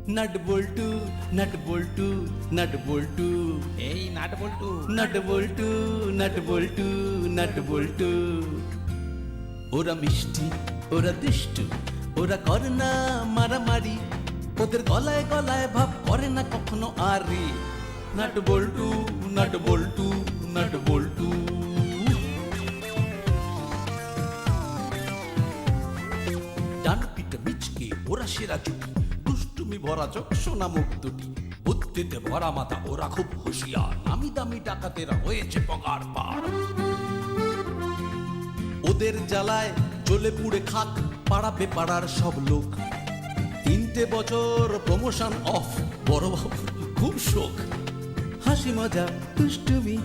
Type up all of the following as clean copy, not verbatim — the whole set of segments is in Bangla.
নাট বল্টু নাট বল্টু নাট বল্টু এই নাট বল্টু। নাট বল্টু নাট বল্টু নাট বল্টু। ওরা মিষ্টি, ওরা দুষ্টু, ওরা করে না মারামারি, ওদের গলায় গলায় ভাব করে না কখনো আরে। নাট বল্টু নাট বল্টু নাট বল্টু। ডান পিঠে মিচকে ওরা সেরা জুটি, দুষ্টুমি ভরা চোখ সোনা মুখ দুটি, বুদ্ধিতে ভরা মাথা ওরা খুব হুঁশিয়ার, নামি দামি ডাকাতেরা হয়েছে পগার পার। ওদের জ্বালায় জ্বলে পুড়ে খাক পাড়াবে পাড়ার সব লোক। 3টে বছর প্রমোশন অফ, বড় বাবু খুব শোক। হাসি মজা দুষ্টুমি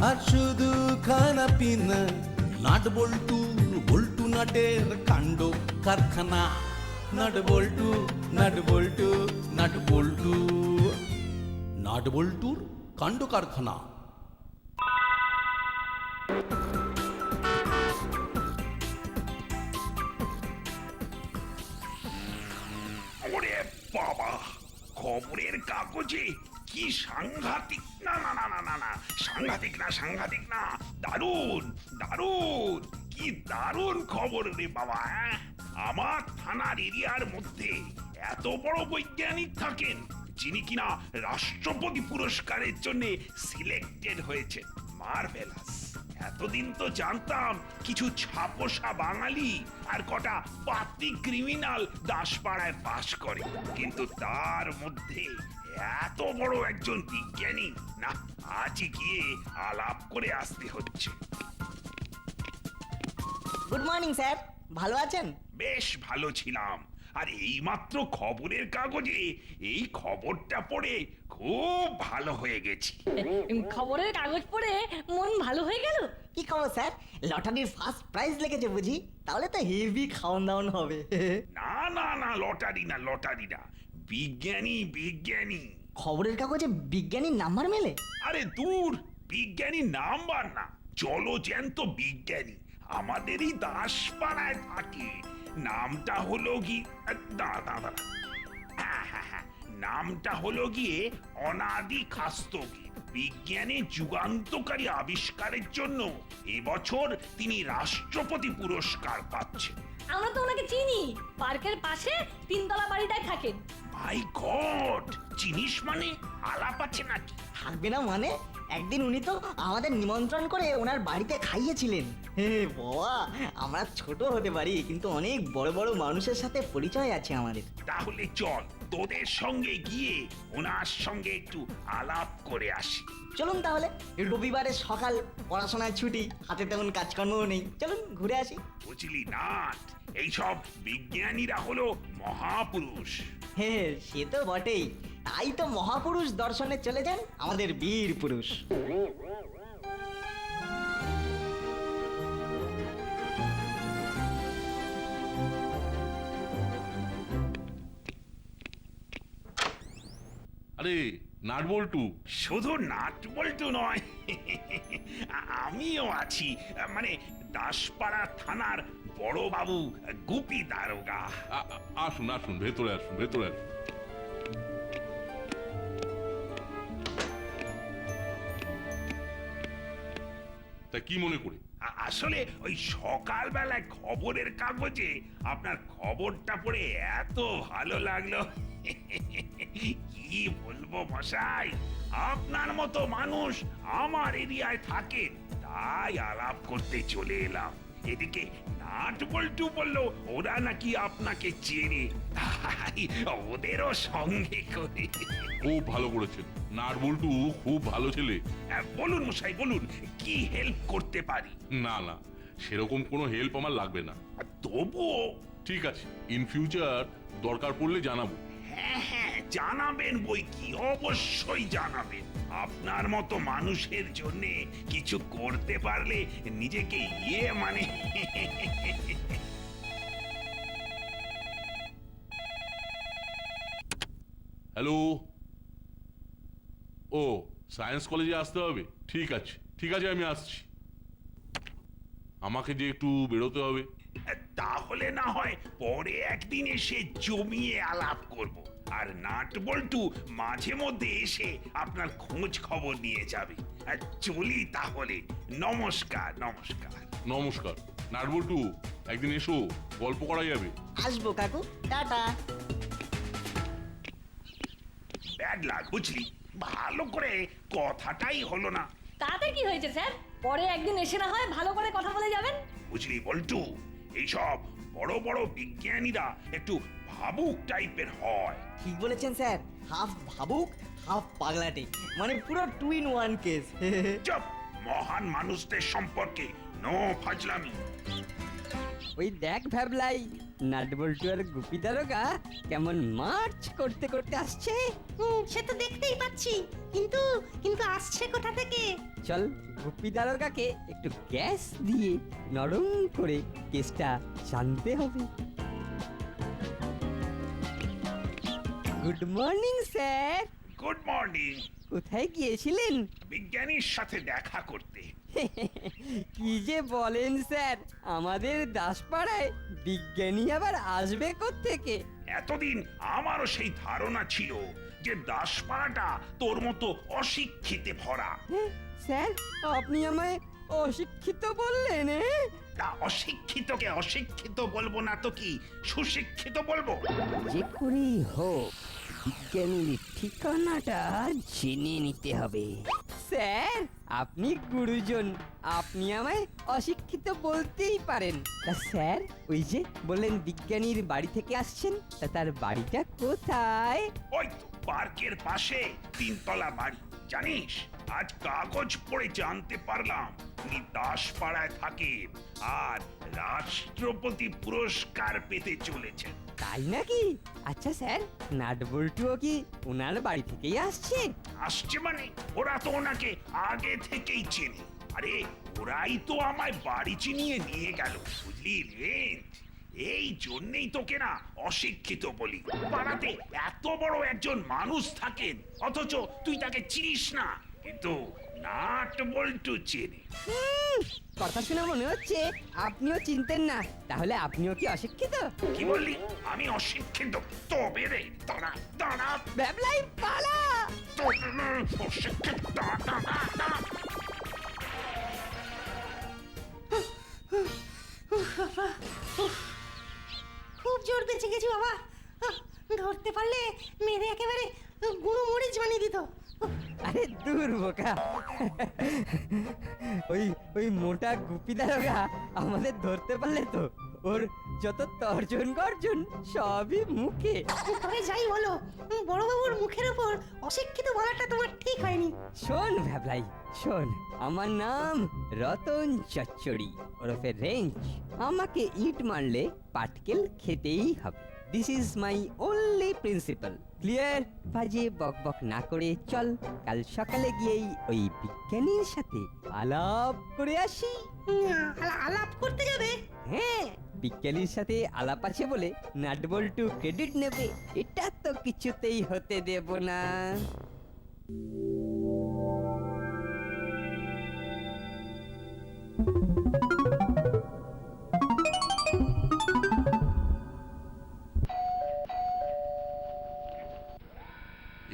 আর শুধু খানা পিনা, নাট বল্টু বল্টু নাটের কাণ্ড কারখানা। নাট বল্টু নাট বল্টু নাট বল্টু, নাট বল্টুর কাণ্ড কারখানা। ওরে বাবা, খবরের কাগজে কি সাংঘাতিক! না না না না না না, সাংঘাতিক না, সাংঘাতিক না, দারুণ দারুণ, কি দারুণ খবর রে বাবা! আমার থানার এরিয়ার মধ্যে এত বড় বৈজ্ঞানিক থাকেন যিনি কিনা রাষ্ট্রপতি পুরস্কারের জন্য সিলেক্টেড হয়েছেন। মার্ভেলাস! এতদিন তো জানতাম কিছু ছাপোষা বাঙালি আর কটা পাতি ক্রিমিনাল দাসপাড়ায় বাস করে, কিন্তু তার মধ্যে এত বড় একজন বিজ্ঞানী, না আজই গিয়ে আলাপ করে আসতে হচ্ছে। গুড মর্নিং স্যার, ভালো আছেন? বেশ ভালো ছিলাম, আর এইমাত্র খবরের কাগজে এই খবরটা পড়ে খুব ভালো হয়ে গেছি। খবরের কাগজ পড়ে মন ভালো হয়ে গেল। কি খবর স্যার? লটারির ফার্স্ট প্রাইজ লেগেছে বুঝি? তাহলে তো হেভি খাওয়ান দাওয়ান হবে। না না না, লটারি না, লটারি না, বিজ্ঞানী বিজ্ঞানী। খবরের কাগজে বিজ্ঞানীর নাম্বার মেলে? আরে দূর, বিজ্ঞানী নাম্বার না, জলজ্যান্ত বিজ্ঞানী, আমাদেরই দাসপাড়ায় থাকে। নামটা হলো কি, দাঁড়া দাঁড়া, হ্যাঁ হ্যাঁ হ্যাঁ, নামটা হলো গিয়ে অনাদি খাস্তগি। বিজ্ঞানী যুগান্তকারী আবিষ্কারের জন্য এবছর তিনি রাষ্ট্রপতি পুরস্কার পাচ্ছেন। আমরা তো ওনাকে চিনি, পার্কের পাশে 3তলা বাড়িটায় থাকেন। মাই গড, চিনিস মানে? আলাপ আছে নাকি? থাকবে না মানে? একদিন উনি তো আমাদের নিমন্ত্রণ করে ওনার বাড়িতে খাইয়েছিলেন। হে বাবা, আমরা ছোট হতে পারি কিন্তু অনেক বড় বড় মানুষের সাথে পরিচয় আছে আমাদের। তাহলে চল তোদের সঙ্গে গিয়ে ওনার সঙ্গে একটু আলাপ করে আসি। চলুন তাহলে, রবিবারের সকাল, পড়াশোনায় ছুটি, হাতে তেমন কাজকর্মও নেই, চলুন ঘুরে আসি। বুঝলি নাট, এইসব বিজ্ঞানীরা হলো মহাপুরুষ। হ্যাঁ সে তো বটেই, তাই তো মহাপুরুষ দর্শনে চলে যান আমাদের বীর পুরুষ। আরে নাট বল্টু, শুধু নাট বল্টু নয়, আমিও আছি, মানে দাসপাড়া থানার বড় বাবু গুপি দারোগা। আসুন আসুন, ভেতরে আসুন, ভেতরে আসুন। তা কি মনে করে? আসলে ওই সকালবেলায় খবরের কাগজে আপনার খবরটা পড়ে এত ভালো লাগলো, কি বলবো মশাই, আপনার মতো মানুষ আমার এরিয়ায় থাকেন, তাই আলাপ করতে চলে এলাম। এদিকে নাট বল্টু বললো ওরা নাকি আপনাকে চেনে, তাই ওদেরও সঙ্গে করে। খুব ভালো করেছেন, নাট বল্টু খুব ভালো ছেলে। বলুন মশাই বলুন, কি হেল্প করতে পারি? না না, সেরকম কোনো হেল্প আমার লাগবে না। তবুও ঠিক আছে, ইন ফিউচার দরকার পড়লে জানাবো। হ্যাঁ হ্যাঁ, জানাবেন বই কি, অবশ্যই জানাবেন। আপনার মতো মানুষের জন্য কিছু করতে পারলে নিজেকে মানে হ্যালো, ও সায়েন্স কলেজে আসতে হবে? ঠিক আছে ঠিক আছে, আমি আসছি। আমাকে যে একটু বেরোতে হবে। তাহলে না হয় পরে একদিন এসে জমিয়ে আলাপ করব। আর নাট বল্টু মাঝে মধ্যে এসে আপনার খোঁজ খবর নিয়ে যাবে। আর চলি তাহলে, নমস্কার নমস্কার। নমস্কার নাটবল্টু, একদিন এসো, গল্প করা যাবে। আসবো কাকু, টাটা। ব্যাড লাগ বুঝলি, ভালো করে কথাটাই হলো না। তাতে কি হয়েছে স্যার? পরে একদিন এসে না হয় ভালো করে কথা বলে যাবেন। বুঝলি বল্টু, এইসব বড় বড় বিজ্ঞানীরা একটু ভাবুক টাইপের হয়। ঠিক বলেছেন স্যার, হাফ ভাবুক হাফ পাগলাটে, মানে পুরো 2 in 1 কেস। চুপ, মহান মানুষদের সম্পর্কে নো ফাজলামি। ওই দেখ ভ্যাবলাই, নাটবল্টু আর গুপি দারোগা কেমন মার্চ করতে করতে আসছে। সে তো দেখতেই পাচ্ছি, কিন্তু কিন্তু আসছে কোথা থেকে? চল গুপি দারোগাকে একটু গ্যাস দিয়ে নরম করে কেসটা জানতে হবে। Good morning sir. Good morning. কোথায় গিয়েছিলেন? বিজ্ঞানীর সাথে দেখা করতে। কি যে বলেন স্যার, আমাদের দাসপাড়ায় বিজ্ঞানী আবার আসবে কোত্থেকে? এতদিন আমারও সেই ধারণা ছিল যে দাসপাড়াটা তোর মতো অশিক্ষিতে ভরা। স্যার, আপনি আমায় অশিক্ষিত বললেন? তা অশিক্ষিতকে অশিক্ষিত বলবো না তো কি সুশিক্ষিত বলবো? যে করেই হোক বিজ্ঞানীর ঠিকানাটা জেনে নিতে হবে। স্যার, আপনি গুরুজন, আপনি আমায় অশিক্ষিত বলতেই পারেন। তা স্যার, ওই যে বললেন বিজ্ঞানীর বাড়ি থেকে আসছেন, তা তার বাড়িটা কোথায়? ওই তো পার্কের পাশে 3 তলা বাড়ি। জানিস, আজ কাগজ পড়ে জানতে পারলাম উনি দাসপাড়ায় থাকেন আর রাষ্ট্রপতি পুরস্কার পেতে চলেছেন। তাই নাকি? আচ্ছা স্যার, নাটবল্টুও কি ওনার বাড়ি থেকেই আসছে? আসছে মানে ওরা তো ওনাকে আগে থেকেই চেনে। আরে ওরাই তো আমায় বাড়ি চিনিয়ে নিয়ে গেল, বুঝলি রেঞ্জ। এই জন্যই তোকে না অশিক্ষিত বলি। পাড়াতে এত বড় একজন মানুষ থাকেন, অথচ তুই তাকে চিনিস না, কিন্তু নাট বল্টু চেনে। কথা শুনে মনে হচ্ছে আপনিও চিনতেন না। তাহলে আপনিও কি অশিক্ষিত? কি বললি? আমি অশিক্ষিত? তবে রে, দাঁড়া দাঁড়া, ব্যাবলাই পালা! অশিক্ষিত, দাঁড়া দাঁড়া দাঁড়া। খুব জোর বেঁচে গেছি বাবা। ধরতে পারলে মেরে একেবারে গুঁড়ো মরিচ বানিয়ে দিত। আরে দূর বোকা, ওই ওই মোটা গুপি দারোগা আমাদের ধরতে পারলে তো ওর যত তর্জন গর্জন সবই মুখে। তবে যাই বলো, বড়বাবুর মুখের ওপর অশিক্ষিত বলাটা তোমার ঠিক হয়নি। শোন ভ্যাবলাই, শোন, আমার নাম রতন চচ্চড়ি ওরফে রেঞ্জ। আমাকে ইট মারলে পাটকেল খেতেই হবে। This is my only principal. Clear? বাজে বকবক না করে চল কাল সকালে গিয়েই ওই বিজ্ঞানীর সাথে আলাপ করে আসি। আলাপ করতে যাবে? হ্যাঁ, বিজ্ঞানীর সাথে আলাপ আছে বলে নাটবল্টু ক্রেডিট নেবে, এটা তো কিছুতেই হতে দেব না।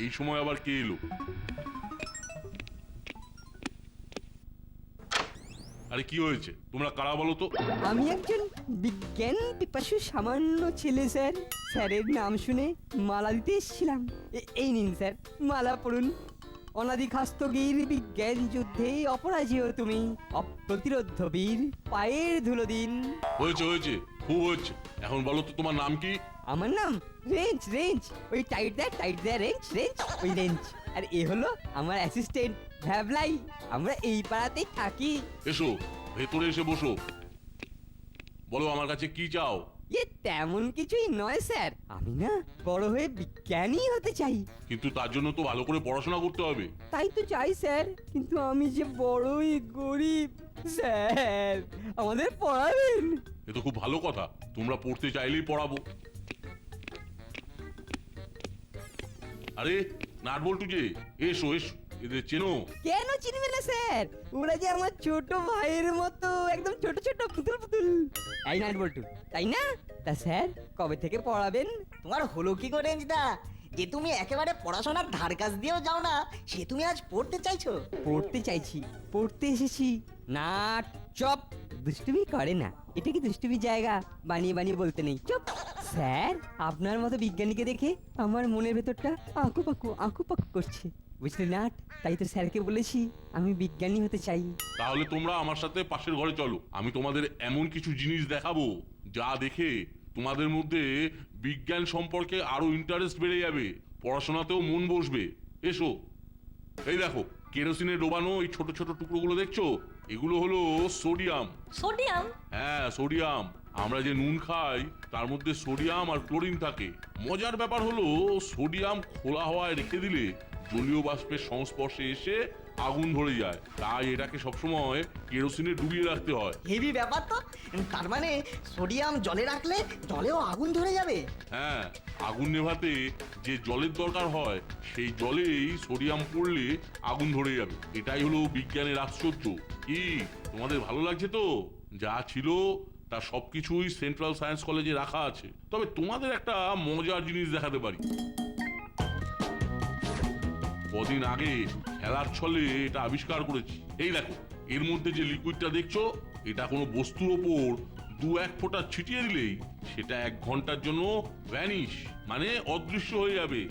এই সময় আবার কে এলো? আরে কি হয়েছে? তোমরা কারা বলো তো? আমি একজন বিজ্ঞান পিপাসু সামান্য ছেলে স্যার। স্যারের নাম শুনে মালা দিতে এসেছিলাম। এই নিন স্যার, মালা পড়ুন। অনাদি খাস্তগীর বিজ্ঞান যুদ্ধে অপরাজেয় তুমি, অপ্রতিরোধ্য বীর, পায়ের ধুলো দিন। হয়েছে হয়েছে, খুব হয়েছে। এখন বলো তো তোমার নাম কি? আমার নাম রেঞ্জ। রেঞ্জ, ওই টাইট দেয় রেঞ্জ, রেঞ্জ ওই রেঞ্জ। আর এ হলো আমার অ্যাসিস্ট্যান্ট ভ্যাবলাই। আমরা এই পাড়াতেই থাকি। এসো, ভেতরে এসে বসো। বলো আমার কাছে কি চাও? তেমন কিছুই নয় স্যার, আমি না বড় হয়ে বিজ্ঞানী হতে চাই। কিন্তু তার জন্য তো ভালো করে পড়াশোনা করতে হবে। তাই তো চাই স্যার, কিন্তু আমি যে বড়ই গরিব। স্যার, আমাদের পড়াবেন? এ তো খুব ভালো কথা, তোমরা পড়তে চাইলেই পড়াবো। আরে নাটবল্টু যে, এসো এসো। এদের চেনো? কেন চিনবে না স্যার? ওরা যে আমার ছোট ভাইয়ের মতো, একদম ছোট ছোট পুতুল পুতুল। এই নাট বল্টু, তাই না? তা স্যার কবে থেকে পড়াবেন? তোমার হলো কি করে রেঞ্জদা, যে তুমি একেবারে পড়াশোনার ধার কাছ দিয়েও যাও না, সে তুমি আজ পড়তে চাইছো? পড়তে চাইছি, পড়তে এসেছি। নাট চপ, দুষ্টুমি করে না। এটা কি দুষ্টুমি জায়গা? বানিয়ে বানিয়ে বলতে নেই, চুপ। স্যার আপনার মতো বিজ্ঞানীকে দেখে আমার মনের ভেতরটা আঁকুপাকু করছে, বুঝলে নাট? তাই তো স্যারকে বলেছি আমি বিজ্ঞানী হতে চাই। তাহলে তোমরা আমার সাথে পাশের ঘরে চলো, আমি তোমাদের এমন কিছু জিনিস দেখাবো যা দেখে তোমাদের মধ্যে বিজ্ঞান সম্পর্কে আরো ইন্টারেস্ট বেড়ে যাবে, পড়াশোনাতেও মন বসবে। এসো। এই দেখো, কেরোসিনে ডোবানো এই ছোট ছোট টুকরোগুলো দেখছো? এগুলো হলো সোডিয়াম। সোডিয়াম? হ্যাঁ, সোডিয়াম। আমরা যে নুন খাই তার মধ্যে সোডিয়াম আর ক্লোরিন থাকে। মজার ব্যাপার হলো সোডিয়াম খোলা হওয়ায় রেখে দিলে জলীয় বাষ্পের সংস্পর্শে এসে আগুন ধরে যায়, তাই এটাকে সবসময় কেরোসিনে ডুবিয়ে রাখতে হয়। হেভি ব্যাপার তো। তার মানে সোডিয়াম জলে রাখলে জলেও আগুন ধরে যাবে? হ্যাঁ, আগুন নেভাতে যে জলের দরকার হয় সেই জলেই সোডিয়াম পড়লে আগুন ধরে যাবে। এটাই হলো বিজ্ঞানের আশ্চর্য। কি তোমাদের ভালো লাগছে তো? যা ছিল তার সবকিছুই সেন্ট্রাল সায়েন্স কলেজে রাখা আছে। তবে তোমাদের একটা মজার জিনিস দেখাতে পারি। কদিন আগে খেলার ছলে এটা আবিষ্কার করেছি। এই দেখো, এর মধ্যে যে লিকুইডটা দেখছো, এটা কোনো বস্তুর ওপর 2-1 ফোঁটা ছিটিয়ে দিলেই সেটা 1 ঘন্টার জন্য ভ্যানিশ, মানে অদৃশ্য হয়ে যাবে।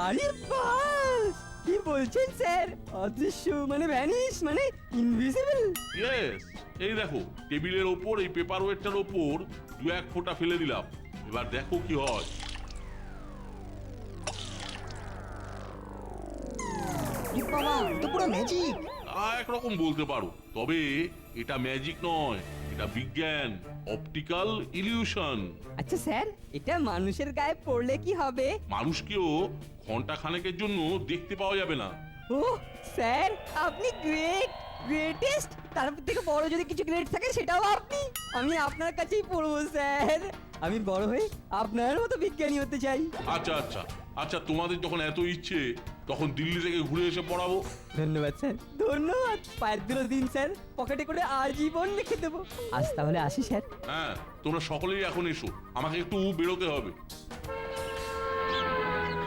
আরে বাস, কি বলছেন স্যার? অদৃশ্য মানে ভ্যানিশ, মানে ইনভিজিবল? ইয়েস। এই দেখো, টেবিলের ওপর এই পেপার ওয়েটটার ওপর 2-1 ফোঁটা ফেলে দিলাম, এবার দেখো কি হয়। এ বাবা, এ তো পুরো ম্যাজিক। একরকম বলতে পারো, তবে এটা ম্যাজিক নয়, এটা বিজ্ঞান, অপটিক্যাল ইলিউশন। আচ্ছা স্যার, এটা মানুষের গায়ে পড়লে কি হবে? মানুষকেও ঘন্টা খানেকের জন্য দেখতে পাওয়া যাবে না। ও স্যার, আপনি গ্রেটেস্ট। তার থেকে বড় যদি কিছু গ্রেট থাকে সেটাও আপনি। আমি আপনার কাছেই পড়বো স্যার। আমি বড় হয়ে আপনার মতো বিজ্ঞানী হতে চাই। আচ্ছা আচ্ছা আচ্ছা, তোমাদের যখন এত ইচ্ছে তখন দিল্লি থেকে ঘুরে এসে পড়াবো। ধন্যবাদ স্যার, ধন্যবাদ। পায়ের দুটো দিন স্যার, পকেটে করে আজীবন রেখে দেবো। আজ তাহলে আসি স্যার। হ্যাঁ, তোমরা সকলেই এখন এসো, আমাকে একটু বেরোতে হবে।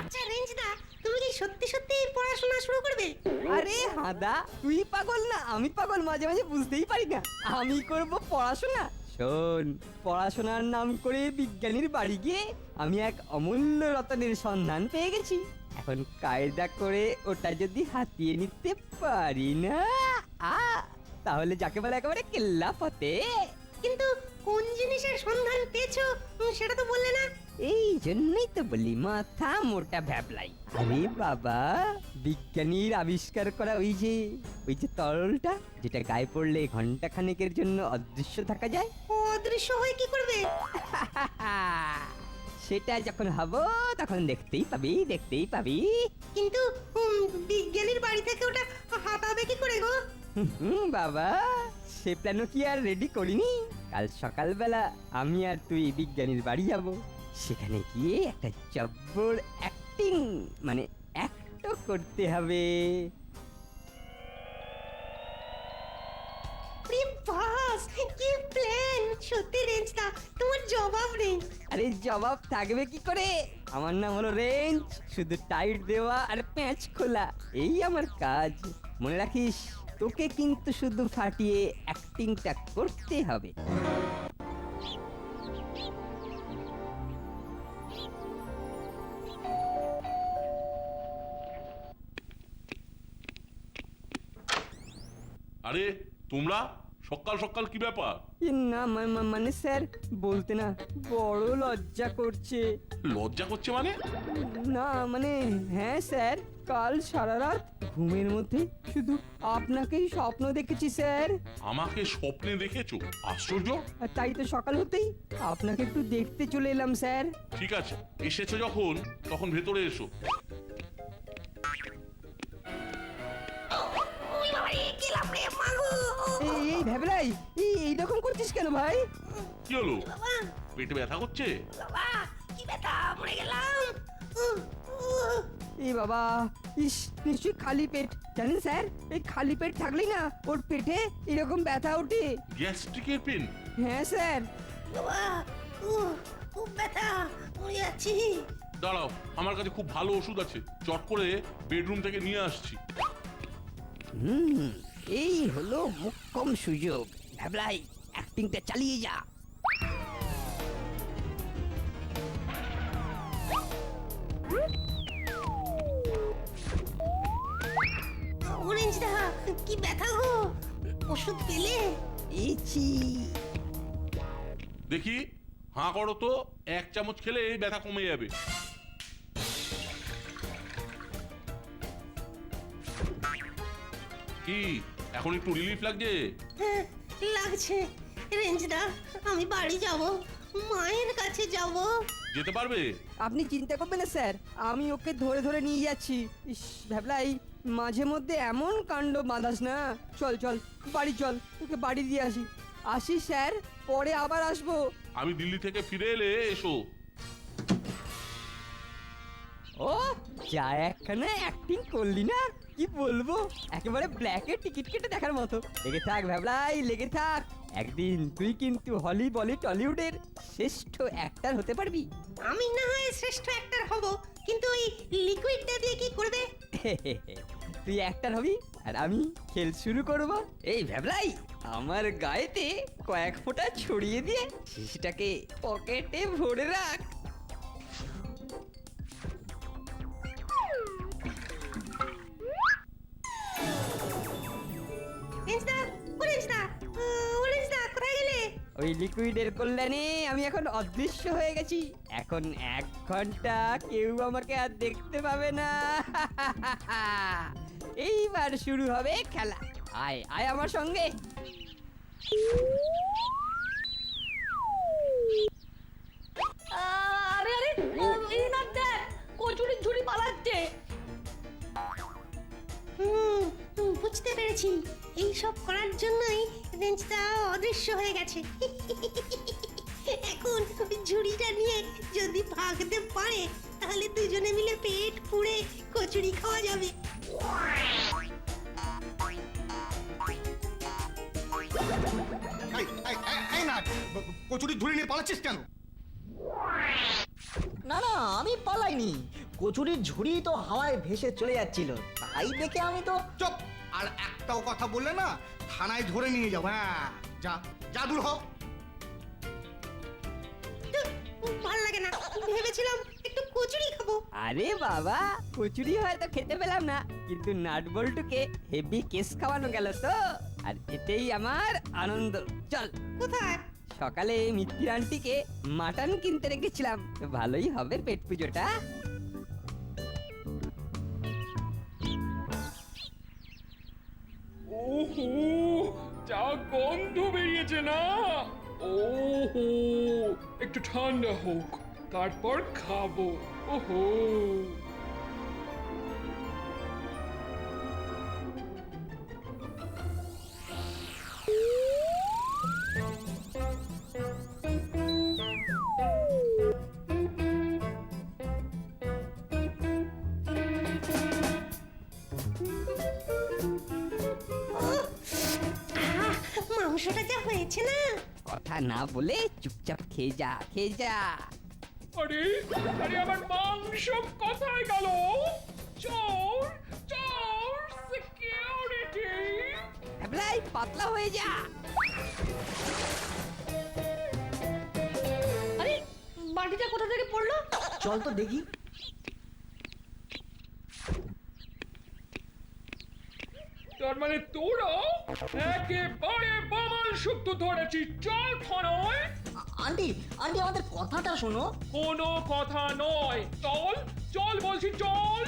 আচ্ছা রেঞ্জদা, তুমি কি সত্যি সত্যি পড়াশোনা শুরু করবে? আরে হাদা, তুই পাগল না আমি পাগল, মাঝে মাঝে বুঝতেই পারি না। আমি করব পড়াশোনা? শোন, পড়াশোনার নাম করে বিজ্ঞানীর বাড়ি গিয়ে আমি এক অমূল্য রতনের সন্ধান পেয়ে গেছি। এখন কায়দা করে ওটা যদি হাতিয়ে নিতে পারি না, তাহলে যাকে বলে একেবারে কেল্লা ফতে। কিন্তু কোন জিনিসের সন্ধান পেয়েছো সেটা তো বললে না। এই জন্যই তো বলি মাথা মোটা ভ্যাবলাই। আরে বাবা, বিজ্ঞানীর আবিষ্কার করা ওই যে তরলটা, যেটা গায়ে পড়লে ঘন্টা খানেকের জন্য অদৃশ্য থাকা যায়। ও অদৃশ্য হয়ে কি করবে? সেটা যখন হবো তখন দেখতেই পাবি। কিন্তু বিজ্ঞানীর বাড়ি থেকে ওটা হাতাবে কি করে গো? বাবা, সে প্ল্যানও কি আর রেডি করিনি? কাল সকালবেলা আমি আর তুই বিজ্ঞানীর বাড়ি যাব। সেখানে গিয়ে একটা জব্বর অ্যাক্টিং, মানে অ্যাক্টও করতে হবে। আরে বাস, কি প্ল্যান! সত্যি রেঞ্জদা, তোমার জবাব নেই। আরে জবাব থাকবে কি করে? আমার নাম হলো রেঞ্জ, শুধু টাইট দেওয়া আর প্যাঁচ খোলা, এই আমার কাজ। মনে রাখিস, তোকে কিন্তু শুধু ফাটিয়ে অ্যাক্টিংটা করতে হবে। আরে তোমরা সকাল সকাল কি ব্যাপার? না মানে স্যার, বলতে না বড় লজ্জা করছে। লজ্জা করছে মানে? না মানে হ্যাঁ স্যার, কাল সারা রাত ঘুমের মধ্যে শুধু আপনাকেই স্বপ্ন দেখেছি স্যার। আমাকে স্বপ্নে দেখেছো? আশ্চর্য। আর তাই তো সকাল হতেই আপনাকে একটু দেখতে চলে এলাম স্যার। ঠিক আছে, এসেছো যখন তখন ভেতরে এসো। এই ভেবলাই, এইরকম করছিস কেন ভাই? কি হলো, পেটে ব্যথা করছে? বাবা, কি ব্যথা, মরে গেলাম। এই বাবা, ইস নিশ্চয়ই খালি পেট। জানেন স্যার, এই খালি পেট থাকলেই না ওর পেটে এরকম ব্যথা ওঠে। গ্যাস্ট্রিকের পেন? হ্যাঁ স্যার। বাবা খুব ব্যথা, মরে যাচ্ছি। দাঁড়াও, আমার কাছে খুব ভালো ওষুধ আছে, চট করে বেডরুম থেকে নিয়ে আসছি। এই হলো মোক্ষম সুযোগ। ভ্যাবলাই, অ্যাক্টিংটা চালিয়ে যা। অরেঞ্জ দা কি ব্যথা গো, ওষুধ পেলে? ইচি। দেখি, হাঁ করো তো, 1 চামচ খেলে ব্যথা কমে যাবে। কি এখন একটু রিলিফ লাগছে? হ্যাঁ লাগছে। রেঞ্জ দা আমি বাড়ি যাব, মায়ের কাছে যাব। যেতে পারবে? আপনি চিন্তা করবেন না স্যার, আমি ওকে ধরে ধরে নিয়ে যাচ্ছি। ইস ভ্যাবলাই, মাঝে মধ্যে এমন কাণ্ড বাঁধাস না। চল চল বাড়ি চল, তোকে বাড়ি দিয়ে আসি। আসি স্যার, পরে আবার আসবো। আমি দিল্লি থেকে ফিরে এলে এসো। ও যা একখানে অ্যাক্টিং করলি না, কি বলবো, একেবারে ব্ল্যাকের টিকিট কেটে দেখার মতো। লেগে থাক ভ্যাবলাই, লেগে থাক। একদিন তুই কিন্তু হলি বলি টলিউডের শ্রেষ্ঠ অ্যাক্টর হতে পারবি। আমি না হয় শ্রেষ্ঠ অ্যাক্টর হব, কিন্তু ওই লিকুইডটা দিয়ে কি করবে? তুই অ্যাক্টর হবি আর আমি খেল শুরু করব। এই ভ্যাবলাই, আমার গায়েতে কয়েক ফোঁটা ছড়িয়ে দিয়ে শিশিটাকে পকেটে ভরে রাখ। অরেঞ্জ দা কোথায় গেলে? ওই লিকুইডের কল্যাণে আমি এখন অদৃশ্য হয়ে গেছি। এখন 1 ঘন্টা কেউ আমাকে আর দেখতে পাবে না। এইবার শুরু হবে খেলা। আয় আয় আমার সঙ্গে। আরে আরে এই না দেখ, কচুরির ঝুড়ি পালাচ্ছে। বুঝতে পেরেছি, এই সব করার জন্যই রেঞ্জটা অদৃশ্য হয়ে গেছে। এখন ঝুড়িটা নিয়ে যদি ভাগতে পারে, তাহলে দুজনে মিলে পেট পুড়ে কচুরি খাওয়া যাবে। কচুরি ঝুড়ি নিয়ে পালাচ্ছিস কেন? না না, আমি পালাইনি। কচুরির ঝুড়ি তো হাওয়ায় ভেসে চলে যাচ্ছিল, তাই দেখে আমি তো। চুপ! আর একটাও কথা বললে না থানায় ধরে নিয়ে যাবো। হ্যাঁ, যা যা দূর হ। ভালো লাগে না, ভেবেছিলাম একটু কচুরি খাবো। আরে বাবা, কচুরি হয়তো খেতে পেলাম না, কিন্তু নাট বল্টুকে হেভি কেস খাওয়ানো গেল তো, আর এতেই আমার আনন্দ। চল। কোথায়? সকালে মিত্তির আন্টিকে মাটন কিনতে রেখেছিলাম, ভালোই হবে পেট পুজোটা। ওহো, যা গন্ধ বেরিয়েছে না। ওহো, একটু ঠান্ডা হোক, তারপর খাবো। ওহো, মাংসটা যা হয়েছে না। কথা না বলে চুপচাপ খেয়ে যা, খেয়ে যা। আরে আরে, আমার মাংস কোথায় গেল? চোর চোর, সিকিউরিটি! ভ্যাবলাই, পাতলা হয়ে যা। আরে বাটিটা কোথা থেকে পড়লো? চল তো দেখি। তার মানে তোরা একেবারে বামাল সূত্র ধরেছিস। চল থানায়। আন্টি আন্টি, আমাদের কথাটা শোনো। কোনো কথা নয়, চল চল বলছি, চল।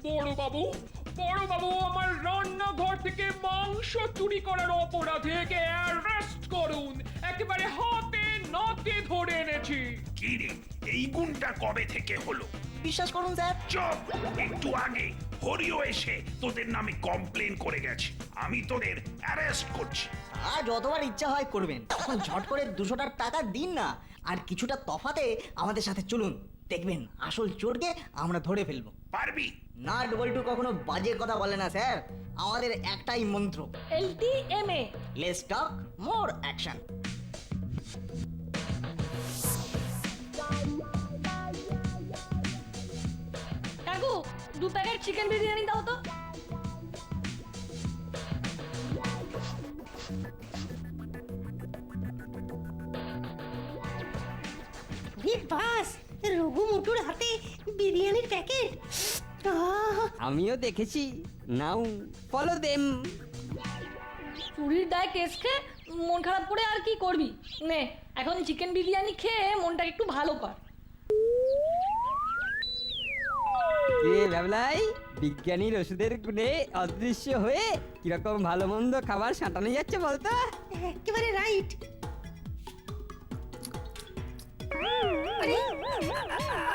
বড় বাবু আমার রান্নাঘর থেকে মাংস চুরি করার অপরাধে একে অ্যারেস্ট করুন। একেবারে হাতে নাতে ধরে এনেছি। কি রে, এই গুণটা কবে থেকে হলো? বিশ্বাস করুন স্যার। চুপ! একটু আগে হরিও এসে তোদের নামে কমপ্লেন করে গেছে। আমি তোদের অ্যারেস্ট করছি। আর যতবার ইচ্ছা হয় করবেন, এখন ঝট করে 200 টাকা দিন না, আর কিছুটা তফাতে আমাদের সাথে চলুন, দেখবেন আসল চোরকে আমরা ধরে ফেলবো। পারবি? নাট বল্টু কখনো বাজে কথা বলে না স্যার, আমাদের একটাই মন্ত্র, LTMA। Let's talk more action. কাকু 2 প্যাকেট চিকেন বিরিয়ানি দাও তো। বাস রঘু মুটুর হাতে বিরিয়ানির প্যাকেট। আমিও দেখেছি। নাও ফলো দেম। চুরির দায় কেস খেয়ে মন খারাপ করে আর কি করবি, নে এখন চিকেন বিরিয়ানি খেয়ে মনটা একটু ভালো কর। কে ভাবলাই বিজ্ঞানীর ওষুধের গুণে অদৃশ্য হয়ে কিরকম ভালো মন্দ খাবার সাঁটানো যাচ্ছে বলতো? একেবারে রাইট। আরে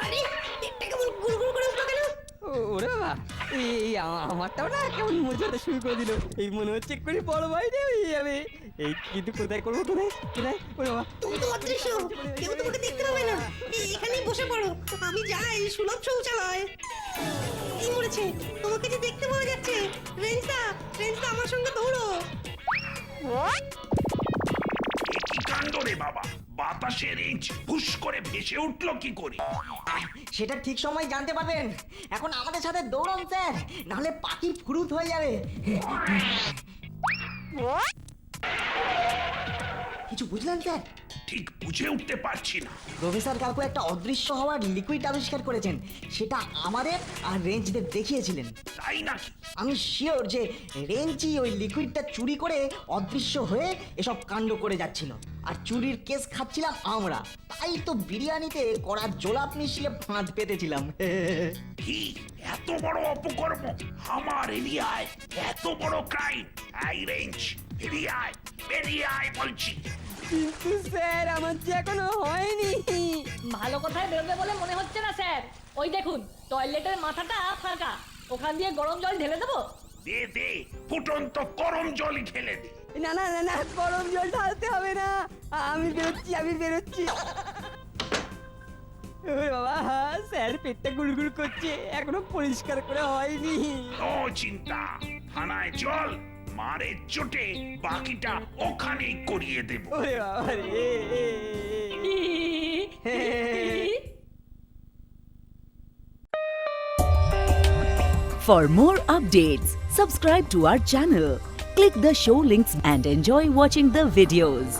আরে পেটটা কেমন গুড়গুড় করে উঠলো কেন? ওরে বাবা, এই আমারটাও না কেমন মজাতে শুরু করে দিল। এই মনে হচ্ছে এক্ষুনি বড় বাইরে হয়ে যাবে। এই কিন্তু কোথায় করবো, কোথায় কোথায়? ওরে বাবা, তুমি তো অদৃশ্য, কেউ তোমাকে দেখতে পাবে না। এখানেই বসে পড়ো, আমি যাই সুলভ শৌচালয়। এই মরেছে, তোমাকে যে দেখতে পাওয়া যাচ্ছে। রেঞ্জদা আমার সঙ্গে দৌড়ো। এ কি কাণ্ড রে বাবা, বাতাসে রেঞ্জ হুশ করে ভেসে উঠলো কি করে? সেটা ঠিক সময় জানতে পারবেন। এখন আমাদের সাথে দৌড়ান স্যার, নাহলে পাখি ফুরুত হয়ে যাবে। কিছু বুঝলেন স্যার? ঠিক বুঝে উঠতে পারছি না। প্রফেসর কাকু একটা অদৃশ্য হওয়ার লিকুইড আবিষ্কার করেছেন, সেটা আমাদের আর রেঞ্জদের দেখিয়েছিলেন। তাই নাকি? আমি শিওর যে রেঞ্জই ওই লিকুইডটা চুরি করে অদৃশ্য হয়ে এসব কাণ্ড করে যাচ্ছিল, আর চুরির কেস খাচ্ছিলাম আমরা। তাই তো বিরিয়ানিতে কড়া জোলাপ মিশিয়ে ফাঁদ পেতেছিলাম। কি এত বড় অপকর্ম আমার এরিয়ায়, এত বড় ক্রাইম! এই রেঞ্জ বেরিয়ে আয়, বেরিয়ে আয় বলছি। কিন্তু স্যার আমার যে এখনো হয়নি। ভালো কথায় বেরোবে বলে মনে হচ্ছে না স্যার। ওই দেখুন টয়লেটের মাথাটা ফাঁকা, ওখান দিয়ে গরম জল ঢেলে দেবো। দে দে, ফুটন্ত গরম জল ঢেলে দে। না না না না, গরম জল ঢালতে হবে না। আমি বেরোচ্ছি। ওরে বাবা, স্যার পেটটা গুড়গুড় করছে, এখনো পরিষ্কার করে হয়নি। নো চিন্তা, থানায় চল, মারের চোটে বাকিটা ওখানেই করিয়ে দেব। ওরে বাবা রে। For more updates, subscribe to our channel, click the show links and enjoy watching the videos.